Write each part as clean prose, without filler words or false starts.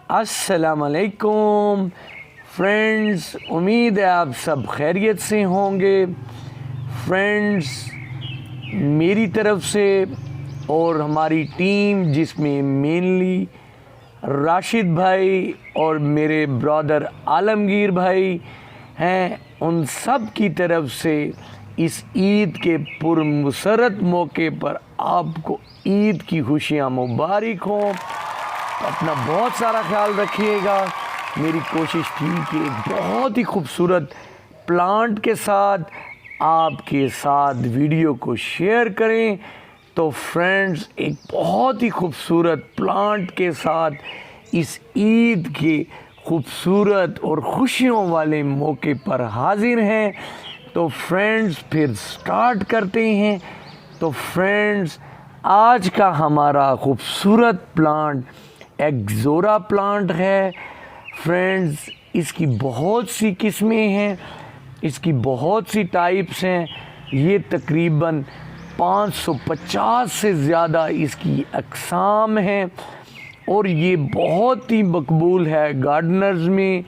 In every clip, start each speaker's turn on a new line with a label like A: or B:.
A: अस्सलाम वालेकुम फ्रेंड्स, उम्मीद है आप सब खैरियत से होंगे। फ्रेंड्स, मेरी तरफ से और हमारी टीम जिसमें मेनली राशिद भाई और मेरे ब्रदर आलमगीर भाई हैं, उन सब की तरफ से इस ईद के पुरमसरत मौके पर आपको ईद की खुशियाँ मुबारक हों। अपना बहुत सारा ख्याल रखिएगा। मेरी कोशिश थी कि एक बहुत ही खूबसूरत प्लांट के साथ आपके साथ वीडियो को शेयर करें। तो फ्रेंड्स, एक बहुत ही खूबसूरत प्लांट के साथ इस ईद के खूबसूरत और खुशियों वाले मौके पर हाजिर हैं। तो फ्रेंड्स, फिर स्टार्ट करते हैं। तो फ्रेंड्स, आज का हमारा खूबसूरत प्लांट एक्ज़ोरा प्लांट है। फ्रेंड्स, इसकी बहुत सी किस्में हैं, इसकी बहुत सी टाइप्स हैं। ये तकरीबन 550 से ज़्यादा इसकी अक़साम हैं और ये बहुत ही मकबूल है गार्डनर्स में,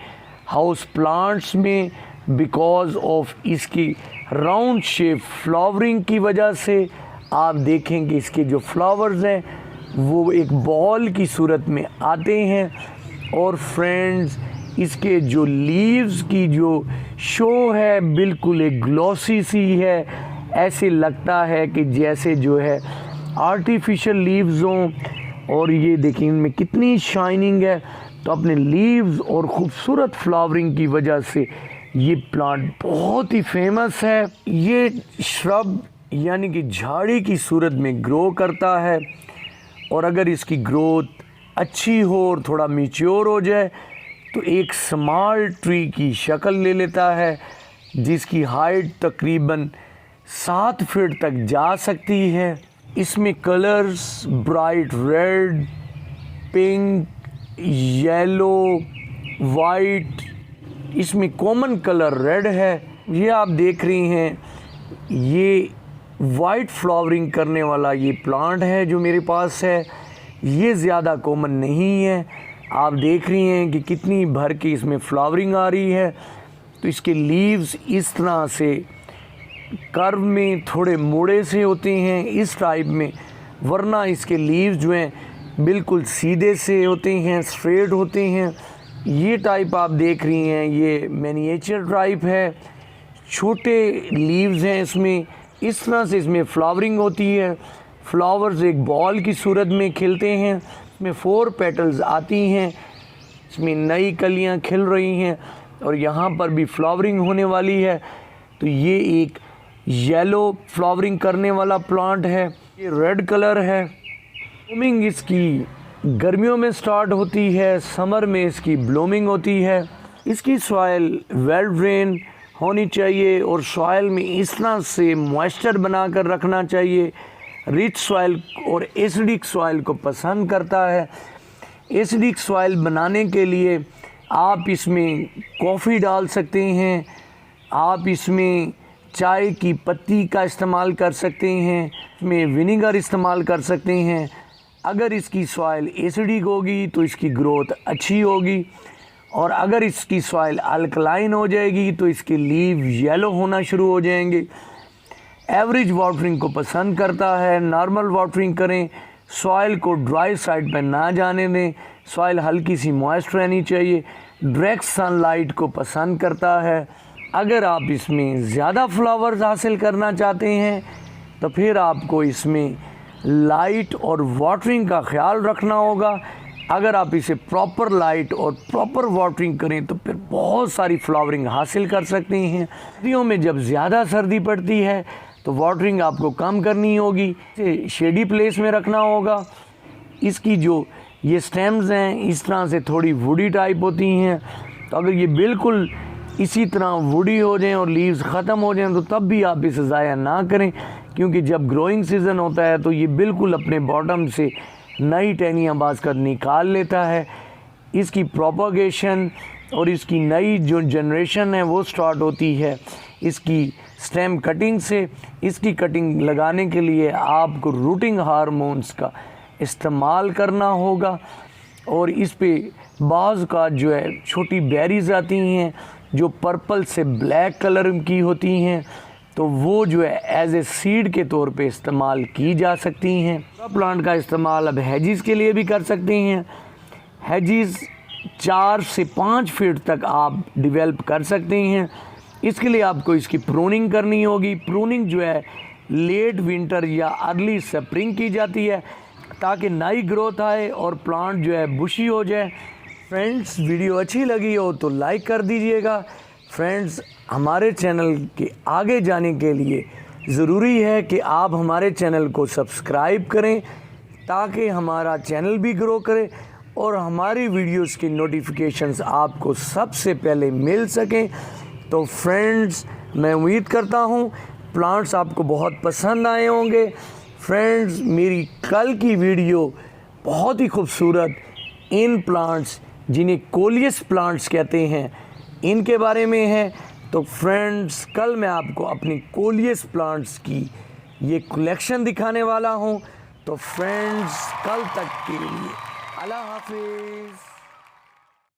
A: हाउस प्लांट्स में, बिकॉज़ ऑफ इसकी राउंड शेप फ्लावरिंग की वजह से। आप देखेंगे इसके जो फ्लावर्स हैं वो एक बॉल की सूरत में आते हैं। और फ्रेंड्स, इसके जो लीव्स की जो शो है बिल्कुल एक ग्लॉसी सी है। ऐसे लगता है कि जैसे जो है आर्टिफिशियल लीव्स हों। और ये देखिए इनमें कितनी शाइनिंग है। तो अपने लीव्स और ख़ूबसूरत फ्लावरिंग की वजह से ये प्लांट बहुत ही फेमस है। ये श्रब यानी कि झाड़ी की सूरत में ग्रो करता है और अगर इसकी ग्रोथ अच्छी हो और थोड़ा मैच्योर हो जाए तो एक स्मॉल ट्री की शक्ल ले लेता है, जिसकी हाइट तकरीबन 7 फीट तक जा सकती है। इसमें colours bright red, pink, yellow, white, इसमें कॉमन कलर रेड है। ये आप देख रही हैं, ये वाइट फ्लावरिंग करने वाला ये प्लांट है जो मेरे पास है। ये ज़्यादा कॉमन नहीं है। आप देख रही हैं कि कितनी भर के इसमें फ्लावरिंग आ रही है। तो इसके लीव्स इस तरह से कर्व में थोड़े मोड़े से होते हैं इस टाइप में, वरना इसके लीव्स जो हैं बिल्कुल सीधे से होते हैं, स्ट्रेट होते हैं। ये टाइप आप देख रही हैं, ये मिनिएचर टाइप है, छोटे लीव्स हैं इसमें। इस तरह से इसमें फ्लावरिंग होती है। फ्लावर्स एक बॉल की सूरत में खिलते हैं। इसमें 4 पेटल्स आती हैं। इसमें नई कलियां खिल रही हैं और यहाँ पर भी फ्लावरिंग होने वाली है। तो ये एक येलो फ्लावरिंग करने वाला प्लांट है। ये रेड कलर है। ब्लूमिंग इसकी गर्मियों में स्टार्ट होती है, समर में इसकी ब्लूमिंग होती है। इसकी सॉइल वेल ड्रेन होनी चाहिए और सॉइल में इस तरह से मॉइस्चर बनाकर रखना चाहिए। रिच सॉइल और एसिडिक सॉइल को पसंद करता है। एसिडिक सॉइल बनाने के लिए आप इसमें कॉफ़ी डाल सकते हैं, आप इसमें चाय की पत्ती का इस्तेमाल कर सकते हैं, इसमें विनेगर इस्तेमाल कर सकते हैं। अगर इसकी सॉइल एसिडिक होगी तो इसकी ग्रोथ अच्छी होगी और अगर इसकी सॉइल अल्कलाइन हो जाएगी तो इसके लीव येलो होना शुरू हो जाएंगे। एवरेज वाटरिंग को पसंद करता है, नॉर्मल वाटरिंग करें। सॉइल को ड्राई साइड पर ना जाने दें, सॉइल हल्की सी मॉइस्ट रहनी चाहिए। डायरेक्ट सनलाइट को पसंद करता है। अगर आप इसमें ज़्यादा फ्लावर्स हासिल करना चाहते हैं तो फिर आपको इसमें लाइट और वाटरिंग का ख्याल रखना होगा। अगर आप इसे प्रॉपर लाइट और प्रॉपर वाटरिंग करें तो फिर बहुत सारी फ्लावरिंग हासिल कर सकते हैं। सर्दियों में जब ज़्यादा सर्दी पड़ती है तो वाटरिंग आपको कम करनी होगी, इसे शेडी प्लेस में रखना होगा। इसकी जो ये स्टेम्स हैं इस तरह से थोड़ी वुडी टाइप होती हैं। तो अगर ये बिल्कुल इसी तरह वुडी हो जाएं और लीव्स ख़त्म हो जाएं तो तब भी आप इसे ज़ाया ना करें, क्योंकि जब ग्रोइंग सीज़न होता है तो ये बिल्कुल अपने बॉटम से नई टहनियाँ बाज़ कर निकाल लेता है। इसकी प्रोपगेशन और इसकी नई जो जनरेशन है वो स्टार्ट होती है इसकी स्टेम कटिंग से। इसकी कटिंग लगाने के लिए आपको रूटिंग हार्मोन्स का इस्तेमाल करना होगा और इस पे बाज़ का जो है छोटी बेरीज आती हैं जो पर्पल से ब्लैक कलर की होती हैं, तो वो जो है एज ए सीड के तौर पे इस्तेमाल की जा सकती हैं। प्लांट का इस्तेमाल अब हेजिस के लिए भी कर सकते हैं। हेजिस 4 से 5 फीट तक आप डेवलप कर सकते हैं। इसके लिए आपको इसकी प्रूनिंग करनी होगी। प्रूनिंग जो है लेट विंटर या अर्ली स्प्रिंग की जाती है ताकि नई ग्रोथ आए और प्लांट जो है बुशी हो जाए। फ्रेंड्स, वीडियो अच्छी लगी हो तो लाइक कर दीजिएगा। फ्रेंड्स, हमारे चैनल के आगे जाने के लिए ज़रूरी है कि आप हमारे चैनल को सब्सक्राइब करें ताकि हमारा चैनल भी ग्रो करे और हमारी वीडियोस की नोटिफिकेशंस आपको सबसे पहले मिल सकें। तो फ्रेंड्स, मैं उम्मीद करता हूँ प्लांट्स आपको बहुत पसंद आए होंगे। फ्रेंड्स, मेरी कल की वीडियो बहुत ही खूबसूरत इन प्लांट्स जिन्हें कोलियस प्लांट्स कहते हैं इनके बारे में है। तो फ्रेंड्स, कल मैं आपको अपनी कोलियस प्लांट्स की ये कलेक्शन दिखाने वाला हूँ। तो फ्रेंड्स, कल तक के लिए अल्लाह हाफिज़।